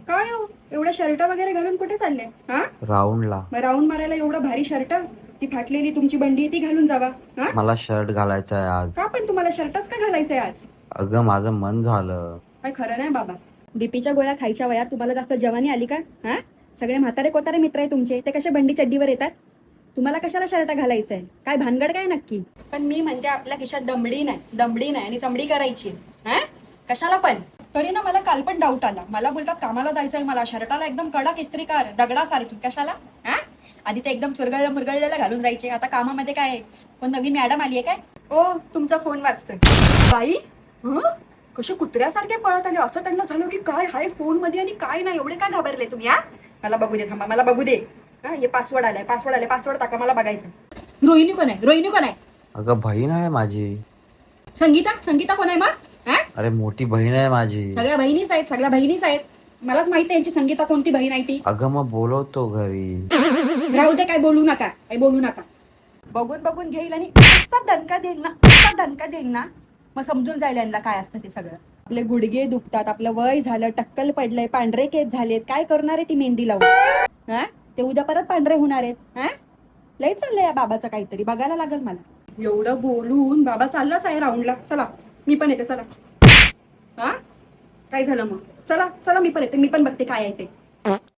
काय हो एवढा शर्ट वगैरे घालून कुठे चालले? हा, राऊंडला. मग राऊंड मारायला एवढं भारी शर्ट, ती फाटलेली तुमची बंडी ती घालून जावा. हा, मला शर्ट घालायचा आहे आज. का पण तुम्हाला शर्टच का घालायचंय आज? अगं माझं मन झालं. काय खरं नाही बाबा. बीपीच्या गोळ्या खायच्या वयात तुम्हाला जास्त जवानी आली का? हा, सगळे म्हातारे कोतारे मित्र आहे तुमचे, ते कसे बंडी चड्डीवर येतात? तुम्हाला कशाला शर्ट घालायचंय? काय भानगड काय नक्की? पण मी म्हणते आपल्या खिशात दमडी नाही आणि चमडी करायची. हा, कशाला पण? तरी ना मला काल पण डाऊट आला. मला बोलतात कामाला जायचंय, मला शर्टाला एकदम कडक इस्त्री कर दगडासारखी. कशाला? हा, आधी ते एकदम चुरगळल्या मुरगळलेला घालून जायचे, आता कामामध्ये काय कोण नवीन मॅडम आली आहे काय? ओ, तुमचा फोन वाजतोय. बाई, कसे कुत्र्यासारखे पळत आले. असं त्यांना झालं की काय हाय फोन मध्ये आणि काय नाही. एवढे काय घाबरले तुम्ही? हा, मला बघू दे, थांबा मला बघू दे. हा, हे पासवर्ड आलाय, पासवर्ड टाका, मला बघायचं. रोहिणी कोण आहे? रोहिणी कोण आहे? अगं बहीण आहे माझी. संगीता कोण आहे मग? हा, अरे मोठी बहीण आहे माझी. सगळ्या बहिणीच आहेत. मलाच माहिती आहे यांची संगीता कोणती बहीण आहे ती. अगं मग बोलवतो घरी. राहू दे, काय बोलू नका. बघून घेईल आणि असा दणका देईल ना मग समजून जाईल यांना काय असतं ते सगळं. आपले गुडघे दुखतात, आपलं वय झालं, टक्कल पडलंय, पांढरे केस झालेत, काय करणार आहे ती मेहंदी लावून? हा, ते उद्या परत पांढरे होणार आहेत. हा, लय चाललंय या बाबाचं काहीतरी, बघायला लागल मला. एवढं बोलून बाबा चाललाच आहे राऊंडला. चला मी पण येते, चला. हा, काय झालं मग? चला मी पण येते, मी पण बघते काय आहे ते.